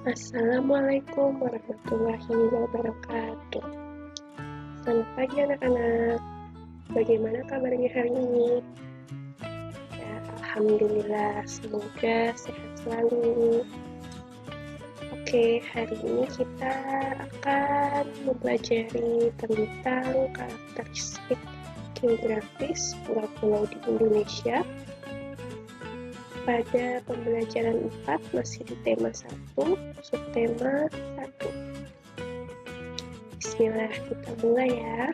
Assalamualaikum warahmatullahi wabarakatuh. Selamat pagi anak-anak. Bagaimana kabarnya hari ini? Ya, alhamdulillah, semoga sehat selalu. Oke, hari ini kita akan mempelajari tentang karakteristik geografis pulau-pulau di Indonesia. Pada pembelajaran 4 masih di tema 1, subtema 1. Bismillah, kita mulai ya.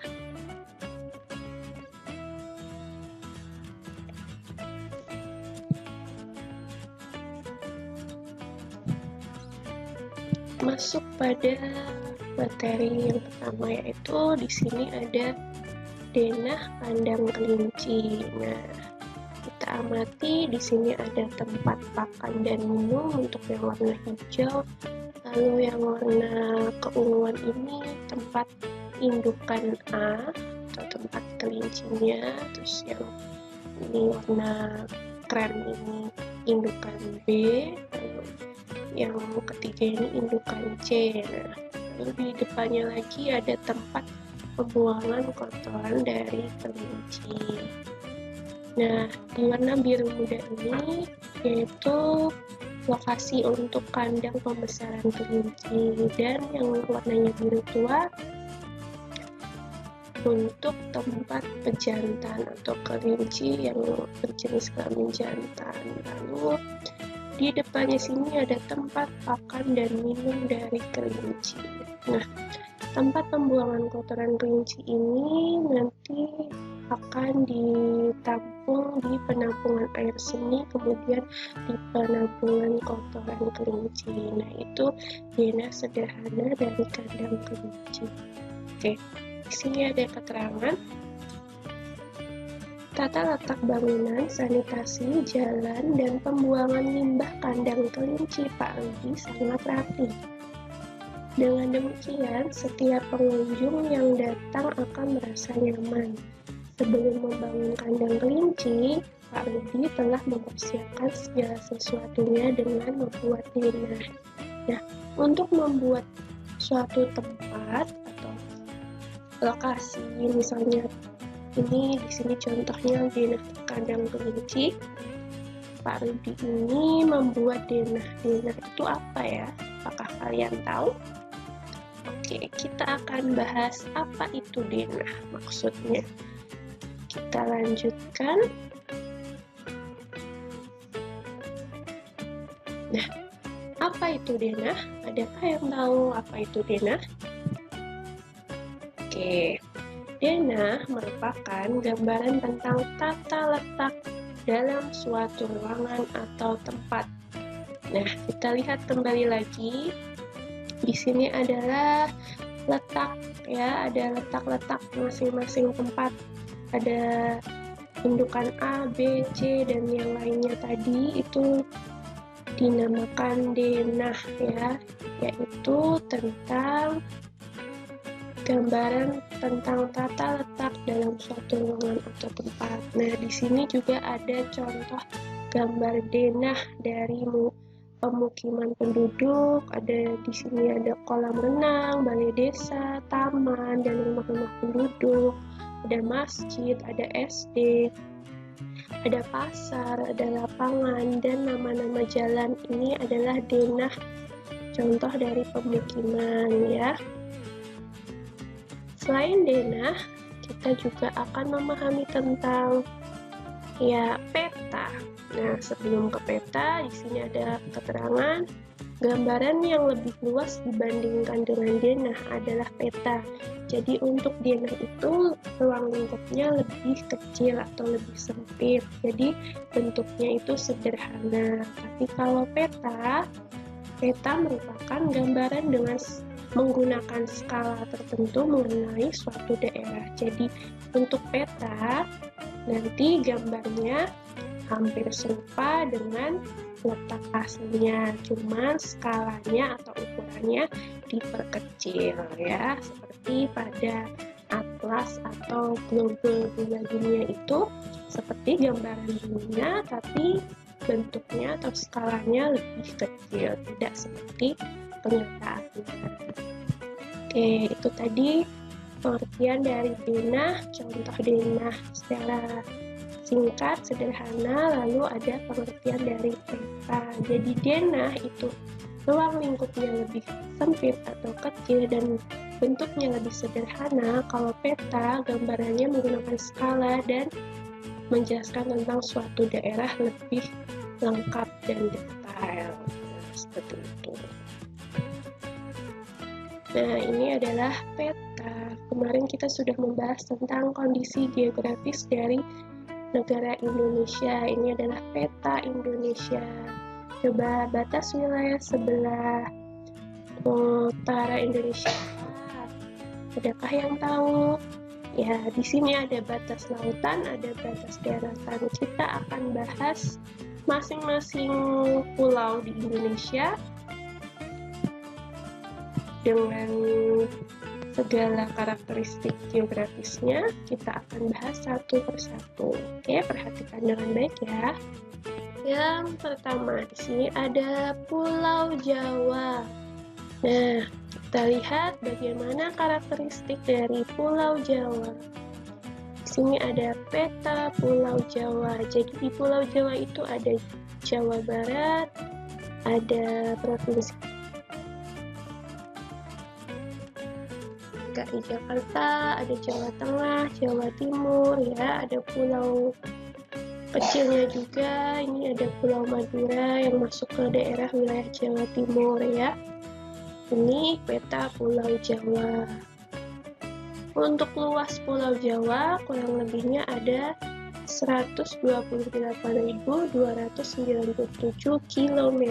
Masuk pada materi yang pertama, yaitu di sini ada denah kandang kelinci. Nah, kita amati di sini ada tempat pakan dan minum untuk yang warna hijau. Lalu yang warna keunguan ini tempat indukan A atau tempat kelincinya. Terus yang ini warna krem ini indukan B. Lalu yang ketiga ini indukan C. Nah, lalu di depannya lagi ada tempat pembuangan kotoran dari kelinci. Nah, di warna biru muda ini yaitu lokasi untuk kandang pembesaran kelinci, dan yang warnanya biru tua untuk tempat pejantan atau kelinci yang berjenis kelamin jantan. Lalu di depannya sini ada tempat pakan dan minum dari kelinci. Nah, tempat pembuangan kotoran kelinci ini nanti akan ditampung di penampungan air seni, kemudian di penampungan kotoran kelinci. Nah, itu denah sederhana dari kandang kelinci. Oke, di sini ada keterangan. Tata letak bangunan, sanitasi, jalan, dan pembuangan limbah kandang kelinci Pak Rudi sangat rapi. Dengan demikian, setiap pengunjung yang datang akan merasa nyaman. Sebelum membangun kandang kelinci, Pak Rudi telah mempersiapkan segala sesuatunya dengan membuat denah. Nah, untuk membuat suatu tempat atau lokasi, misalnya ini di sini contohnya denah kandang kelinci, Pak Rudi ini membuat denah. Denah itu apa ya? Apakah kalian tahu? Oke, kita akan bahas apa itu denah maksudnya. Kita lanjutkan. Nah, apa itu denah? Adakah yang tahu apa itu denah? Oke, denah merupakan gambaran tentang tata letak dalam suatu ruangan atau tempat. Nah, kita lihat kembali lagi. Di sini adalah letak ya, ada letak-letak masing-masing tempat. Ada indukan A, B, C, dan yang lainnya tadi itu dinamakan denah ya, yaitu tentang gambaran tentang tata letak dalam suatu ruangan atau tempat. Nah, di sini juga ada contoh gambar denah dari pemukiman penduduk. Ada di sini ada kolam renang, balai desa, taman, dan rumah-rumah penduduk. Ada masjid, ada SD, ada pasar, ada lapangan, dan nama-nama jalan ini adalah denah contoh dari pemukiman ya. Selain denah, kita juga akan memahami tentang ya peta. Nah, sebelum ke peta, di sini ada keterangan. Gambaran yang lebih luas dibandingkan dengan denah adalah peta. Jadi untuk denah itu ruang lingkupnya lebih kecil atau lebih sempit. Jadi bentuknya itu sederhana. Tapi kalau peta merupakan gambaran dengan menggunakan skala tertentu mengenai suatu daerah. Jadi untuk peta nanti gambarnya hampir serupa dengan letak aslinya, cuman skalanya atau ukurannya diperkecil ya, seperti pada atlas atau globe bola dunia itu seperti gambaran dunia, tapi bentuknya atau skalanya lebih kecil, tidak seperti kenyataannya. Oke, itu tadi pengertian dari denah, contoh denah secara singkat, sederhana, lalu ada pengertian dari peta. Jadi denah itu ruang lingkupnya lebih sempit atau kecil dan bentuknya lebih sederhana. Kalau peta, gambarannya menggunakan skala dan menjelaskan tentang suatu daerah lebih lengkap dan detail. Nah, seperti itu. Nah, ini adalah peta. Kemarin kita sudah membahas tentang kondisi geografis dari negara Indonesia. Ini adalah peta Indonesia. Coba batas wilayah sebelah utara Indonesia. Adakah yang tahu? Ya, di sini ada batas lautan, ada batas daratan. Kita akan bahas masing-masing pulau di Indonesia dengan segala karakteristik geografisnya. Kita akan bahas satu persatu. Oke, perhatikan dengan baik ya. Yang pertama, di sini ada Pulau Jawa. Nah, kita lihat bagaimana karakteristik dari Pulau Jawa. Di sini ada peta Pulau Jawa. Jadi di Pulau Jawa itu ada Jawa Barat, ada provinsi DKI Jakarta, ada Jawa Tengah, Jawa Timur, ya, ada pulau kecilnya juga. Ini ada Pulau Madura yang masuk ke daerah wilayah Jawa Timur, ya. Ini peta Pulau Jawa. Untuk luas Pulau Jawa kurang lebihnya ada 128.297 km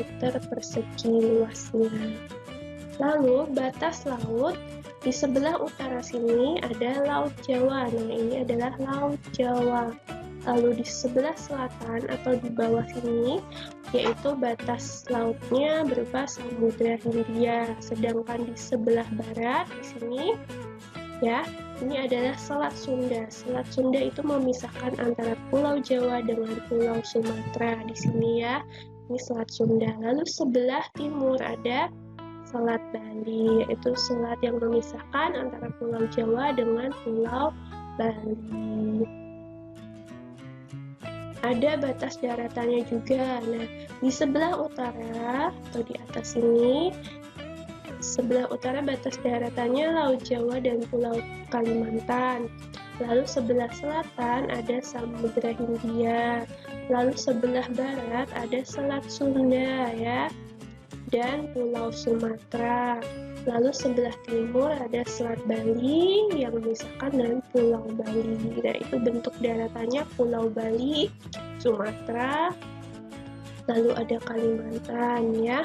persegi luasnya. Lalu batas laut di sebelah utara sini ada Laut Jawa. Nah, ini adalah Laut Jawa. Lalu di sebelah selatan atau di bawah sini yaitu batas lautnya berupa Samudra Hindia. Sedangkan di sebelah barat di sini ya, ini adalah Selat Sunda. Selat Sunda itu memisahkan antara Pulau Jawa dengan Pulau Sumatera di sini ya. Ini Selat Sunda. Lalu sebelah timur ada Selat Bali, yaitu selat yang memisahkan antara Pulau Jawa dengan Pulau Bali. Ada batas daratannya juga. Nah, di sebelah utara atau di atas ini, sebelah utara batas daratannya Laut Jawa dan Pulau Kalimantan. Lalu sebelah selatan ada Samudra Hindia. Lalu sebelah barat ada Selat Sunda ya, dan Pulau Sumatera. Lalu sebelah timur ada Selat Bali yang memisahkan dengan Pulau Bali. Nah, itu bentuk daratannya Pulau Bali, Sumatera, lalu ada Kalimantan ya.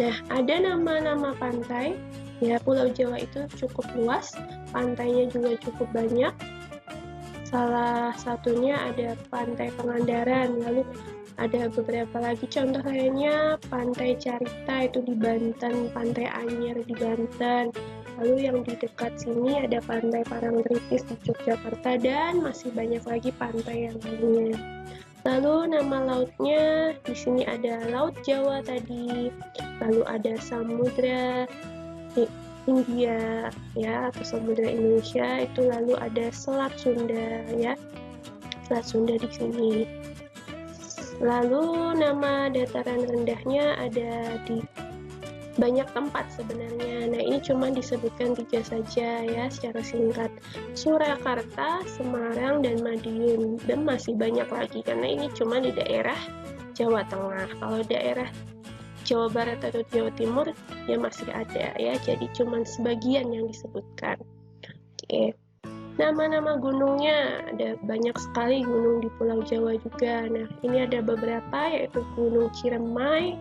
Nah, ada nama-nama pantai. Ya, Pulau Jawa itu cukup luas, pantainya juga cukup banyak. Salah satunya ada Pantai Pangandaran, lalu ada beberapa lagi contoh lainnya, Pantai Carita itu di Banten, Pantai Anyer di Banten. Lalu yang di dekat sini ada Pantai Parangtritis di Yogyakarta dan masih banyak lagi pantai yang lainnya. Lalu nama lautnya di sini ada Laut Jawa tadi, lalu ada Samudra Hindia ya atau Samudra Indonesia itu, lalu ada Selat Sunda ya, Selat Sunda di sini. Lalu nama dataran rendahnya ada di banyak tempat sebenarnya. Nah, ini cuma disebutkan 3 saja ya secara singkat. Surakarta, Semarang, dan Madiun. Dan masih banyak lagi karena ini cuma di daerah Jawa Tengah. Kalau daerah Jawa Barat atau Jawa Timur ya masih ada ya. Jadi cuma sebagian yang disebutkan. Oke. Nama-nama gunungnya ada banyak sekali gunung di Pulau Jawa juga. Nah, ini ada beberapa yaitu Gunung Ciremai,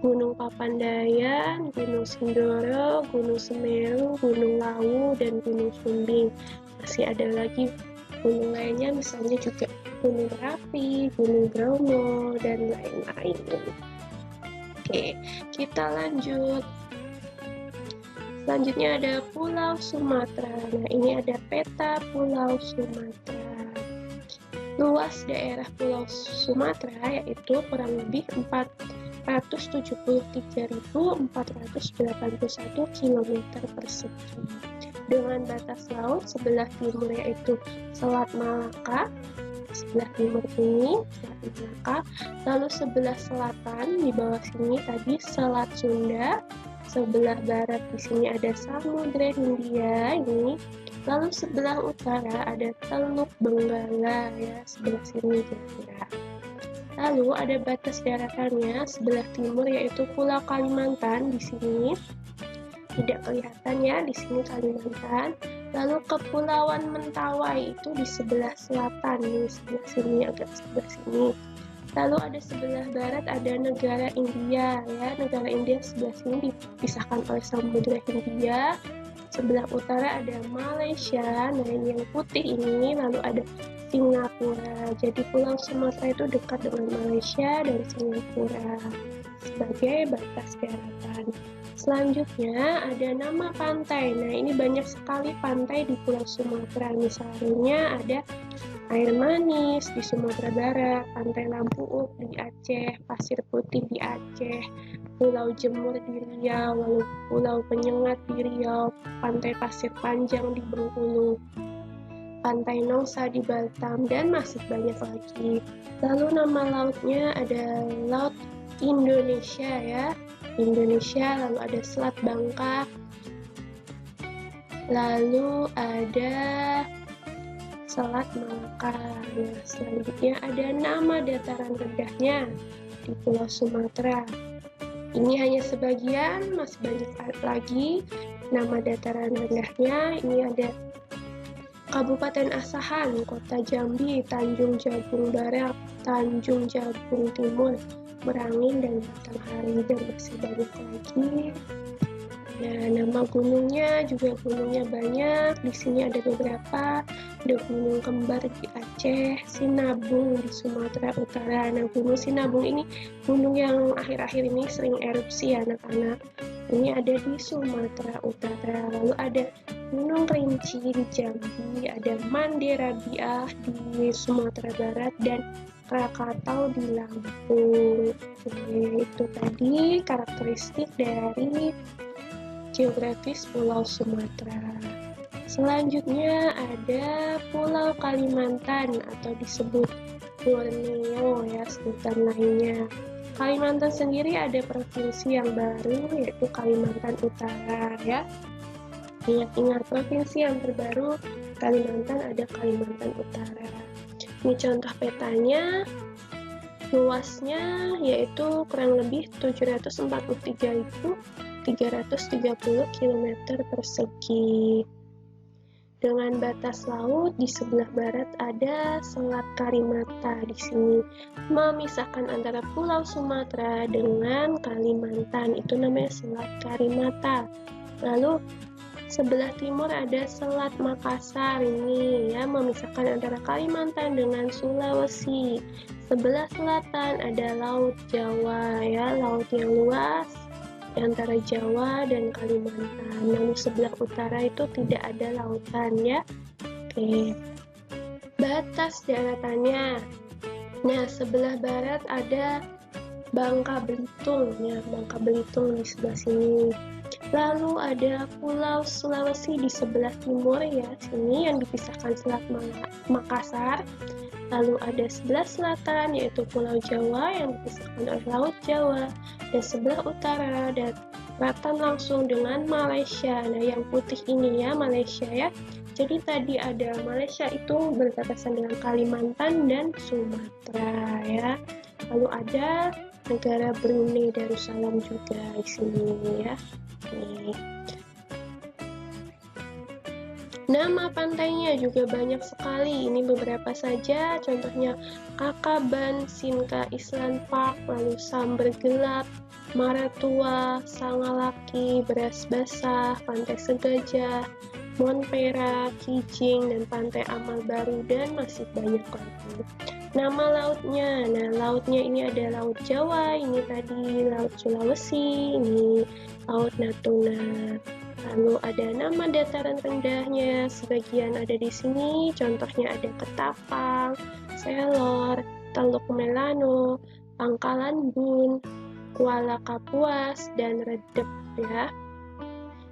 Gunung Papandayan, Gunung Sindoro, Gunung Semeru, Gunung Lawu, dan Gunung Sumbing. Masih ada lagi gunung lainnya, misalnya juga Gunung Merapi, Gunung Bromo, dan lain-lain. Oke, kita lanjut. Selanjutnya ada Pulau Sumatera. Nah, ini ada peta Pulau Sumatera. Luas daerah Pulau Sumatera yaitu kurang lebih 473.481 km persegi. Dengan batas laut sebelah timur yaitu Selat Malaka, sebelah timur ini Selat Malaka, lalu sebelah selatan di bawah sini tadi Selat Sunda, sebelah barat di sini ada Samudra Hindia ini, lalu sebelah utara ada Teluk Benggala ya, sebelah sini kira-kira. Lalu ada batas daratannya sebelah timur yaitu Pulau Kalimantan di sini. Tidak kelihatan ya di sini Kalimantan. Lalu Kepulauan Mentawai itu di sebelah selatan, di sebelah sini, agak sebelah sini. Lalu ada sebelah barat ada negara India ya, negara India sebelah sini dipisahkan oleh Samudra Hindia. Sebelah utara ada Malaysia, nah ini yang putih ini, lalu ada Singapura. Jadi Pulau Sumatera itu dekat dengan Malaysia dan Singapura sebagai batas daratan. Selanjutnya ada nama pantai. Nah ini banyak sekali pantai di Pulau Sumatera. Misalnya ada Air Manis di Sumatera Barat, Pantai Lampu di Aceh, Pasir Putih di Aceh, Pulau Jemur di Riau, lalu Pulau Penyengat di Riau, Pantai Pasir Panjang di Bengkulu, Pantai Nongsa di Batam, dan masih banyak lagi. Lalu nama lautnya ada Laut Indonesia ya, Indonesia, lalu ada Selat Bangka, lalu ada Selat Malaka. Nah, selanjutnya ada nama dataran rendahnya di Pulau Sumatera. Ini hanya sebagian, masih banyak lagi nama dataran rendahnya. Ini ada Kabupaten Asahan, Kota Jambi, Tanjung Jabung Barat, Tanjung Jabung Timur, Merangin, dan Batanghari, dan masih banyak lagi. Nah, nama gunungnya juga gunungnya banyak. Di sini ada beberapa. Ada Gunung Kembar di Aceh, Sinabung di Sumatera Utara. Nah, Gunung Sinabung ini gunung yang akhir-akhir ini sering erupsi anak-anak. Ini ada di Sumatera Utara. Lalu ada Gunung Kerinci di Jambi, ada Manderabiah di Sumatera Barat, dan Krakatau di Lampung. Oke, itu tadi karakteristik dari geografis Pulau Sumatera. Selanjutnya ada Pulau Kalimantan atau disebut Borneo ya, sebutan lainnya. Kalimantan sendiri ada provinsi yang baru yaitu Kalimantan Utara ya. Ingat-ingat provinsi yang terbaru Kalimantan ada Kalimantan Utara. Ini contoh petanya. Luasnya yaitu kurang lebih 743.330 km persegi. Dengan batas laut di sebelah barat ada Selat Karimata di sini, memisahkan antara Pulau Sumatera dengan Kalimantan. Itu namanya Selat Karimata. Lalu sebelah timur ada Selat Makassar ini ya, memisahkan antara Kalimantan dengan Sulawesi. Sebelah selatan ada Laut Jawa ya, laut yang luas antara Jawa dan Kalimantan. Namun sebelah utara itu tidak ada lautan ya. Oke. Batas daratannya. Nah, sebelah barat ada Bangka Belitung ya, Bangka Belitung di sebelah sini. Lalu ada Pulau Sulawesi di sebelah timur ya, sini yang dipisahkan Selat Makassar. Lalu ada sebelah selatan yaitu Pulau Jawa yang dipisahkan oleh Laut Jawa, dan sebelah utara daratan langsung dengan Malaysia. Nah, yang putih ini ya Malaysia ya. Jadi tadi ada Malaysia itu berbatasan dengan Kalimantan dan Sumatera ya. Lalu ada negara Brunei Darussalam juga di sini ya. Nih. Nama pantainya juga banyak sekali. Ini beberapa saja, contohnya Kakaban, Sinka Island Park, lalu Samber Gelap, Maratua, Sangalaki, Beras Basah, Pantai Segajah, Monpera, Kijing, dan Pantai Amal Baru, dan masih banyak lagi. Nama lautnya, nah lautnya ini ada Laut Jawa, ini tadi Laut Sulawesi, ini Laut Natuna. Lalu ada nama dataran rendahnya, sebagian ada di sini, contohnya ada Ketapang, Selor, Teluk Melano, Pangkalan Bun, Kuala Kapuas, dan Redep ya.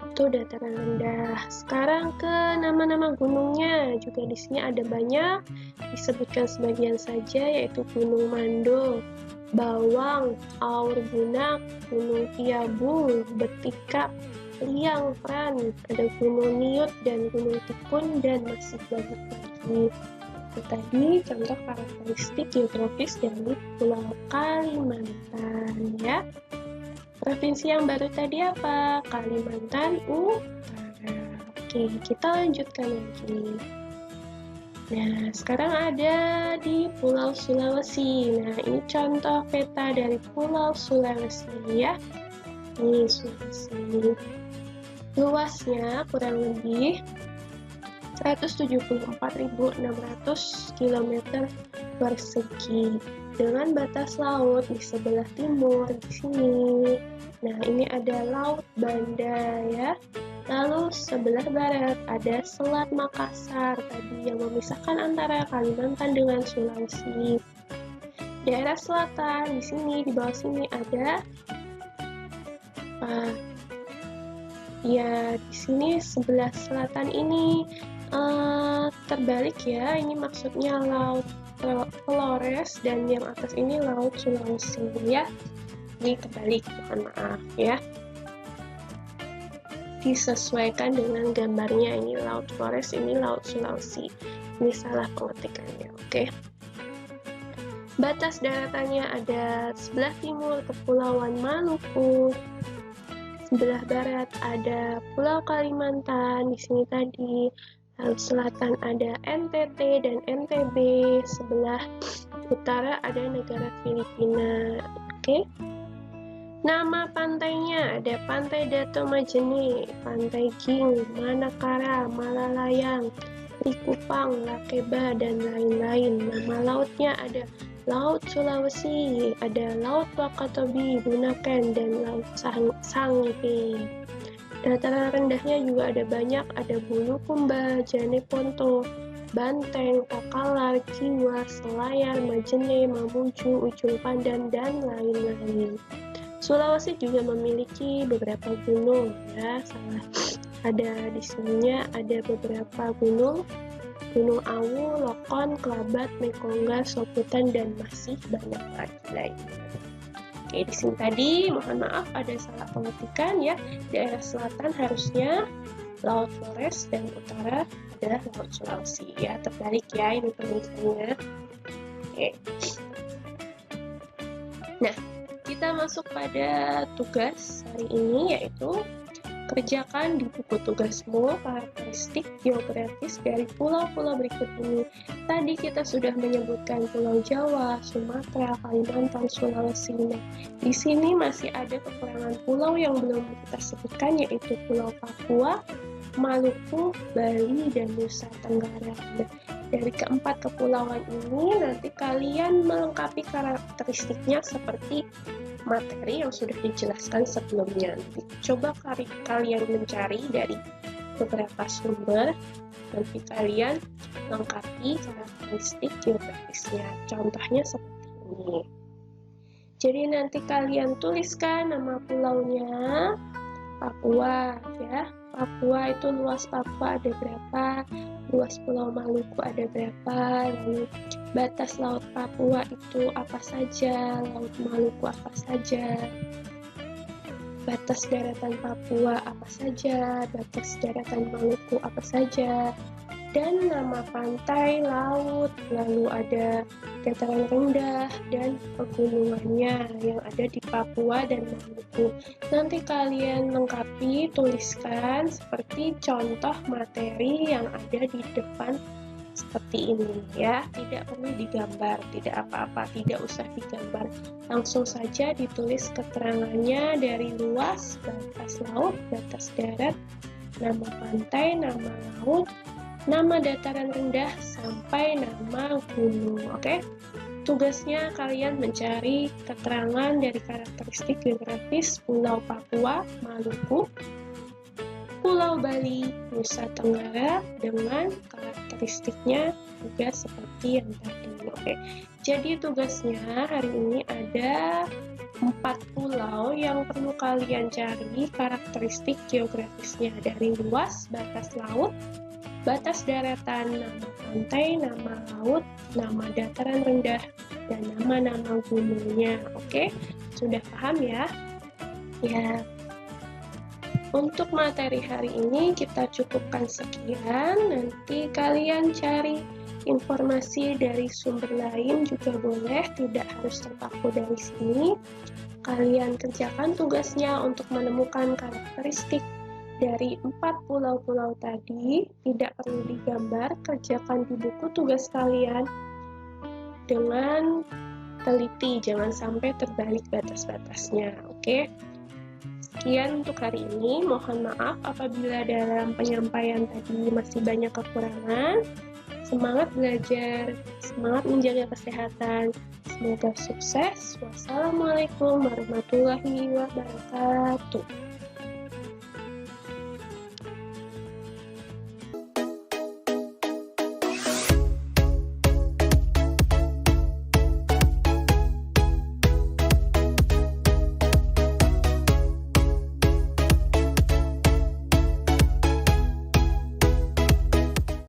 Itu dataran rendah. Sekarang ke nama-nama gunungnya. Juga di sini ada banyak, disebutkan sebagian saja, yaitu Gunung Mando, Bawang, Aur Bunak, Gunung Tiabung, Betikap, Liang Pran, ada Gunung Niut dan Gunung Tikun, dan masih banyak lagi. Itu tadi contoh karakteristik geografis dari Pulau Kalimantan ya. Provinsi yang baru tadi apa? Kalimantan Utara. Oke, kita lanjutkan lagi. Nah, sekarang ada di Pulau Sulawesi. Nah, ini contoh peta dari Pulau Sulawesi ya. Ini Sulawesi. Luasnya kurang lebih 174.600 km persegi dengan batas laut di sebelah timur di sini. Nah, ini ada Laut Banda ya. Lalu sebelah barat ada Selat Makassar tadi yang memisahkan antara Kalimantan dengan Sulawesi. Daerah selatan di sini, di bawah sini ada ya, di sini sebelah selatan ini terbalik ya. Ini maksudnya Laut Flores dan yang atas ini Laut Sulawesi ya. Ini kebalik, mohon maaf ya. Disesuaikan dengan gambarnya, ini Laut Flores, ini Laut Sulawesi. Ini salah pengetikannya, oke. Batas daratannya ada sebelah timur Kepulauan Maluku, sebelah barat ada Pulau Kalimantan di sini tadi, lalu selatan ada NTT dan NTB, sebelah utara ada negara Filipina. Oke. Nama pantainya ada Pantai Dato Majene, Pantai Ging, Manakara, Malalayang, Likupang, Lakeba, dan lain-lain. Nama lautnya ada Laut Sulawesi, ada Laut Wakatobi, Bunaken, dan Laut Sangihe. Dataran rendahnya juga ada banyak, ada Bulukumba, Janeponto, Banteng, Takalar, Kiwa, Selayar, Majene, Mamuju, Ujung Pandan, dan lain-lain. Sulawesi juga memiliki beberapa gunung ya, ada di sininya ada beberapa gunung. Gunung Awu, Lokon, Kelabat, Mekongga, Soputan, dan masih banyak lagi lainnya. Oke, di sini tadi mohon maaf ada salah pengetikan ya. Daerah selatan harusnya Laut Flores dan utara adalah Laut Sulawesi ya. Terbalik ya ini penulisannya. Oke. Nah, kita masuk pada tugas hari ini, yaitu kerjakan di buku tugasmu karakteristik geografis dari pulau-pulau berikut ini. Tadi kita sudah menyebutkan Pulau Jawa, Sumatera, Kalimantan, Sulawesi. Nah, di sini masih ada kekurangan pulau yang belum kita sebutkan, yaitu Pulau Papua, Maluku, Bali, dan Nusa Tenggara. Nah, dari keempat kepulauan ini nanti kalian melengkapi karakteristiknya seperti materi yang sudah dijelaskan sebelumnya. Nanti coba kalian mencari dari beberapa sumber, nanti kalian lengkapi karakteristik geografisnya. Contohnya seperti ini. Jadi nanti kalian tuliskan nama pulaunya, Papua ya. Papua itu luas Papua ada berapa, luas Pulau Maluku ada berapa, lalu batas Laut Papua itu apa saja, Laut Maluku apa saja, batas daratan Papua apa saja, batas daratan Maluku apa saja, dan nama pantai, laut, lalu ada dataran rendah dan pegunungannya yang ada di Papua dan Maluku. Nanti kalian lengkapi, tuliskan seperti contoh materi yang ada di depan seperti ini ya. Tidak perlu digambar, tidak apa-apa, tidak usah digambar, langsung saja ditulis keterangannya dari luas, batas laut, batas darat, nama pantai, nama laut, nama dataran rendah, sampai nama gunung. Oke? Tugasnya kalian mencari keterangan dari karakteristik geografis Pulau Papua, Maluku, Pulau Bali, Nusa Tenggara dengan karakteristik karakteristiknya juga seperti yang tadi. Oke, jadi tugasnya hari ini ada 4 pulau yang perlu kalian cari karakteristik geografisnya, dari luas, batas laut, batas daratan, nama pantai, nama laut, nama dataran rendah, dan nama-nama gunungnya. Oke, sudah paham ya? Ya, untuk materi hari ini kita cukupkan sekian. Nanti kalian cari informasi dari sumber lain juga boleh, tidak harus terpaku dari sini. Kalian kerjakan tugasnya untuk menemukan karakteristik dari 4 pulau-pulau tadi. Tidak perlu digambar, kerjakan di buku tugas kalian dengan teliti, jangan sampai terbalik batas-batasnya. Oke? Sekian untuk hari ini. Mohon maaf apabila dalam penyampaian tadi masih banyak kekurangan. Semangat belajar, semangat menjaga kesehatan. Semoga sukses. Wassalamualaikum warahmatullahi wabarakatuh.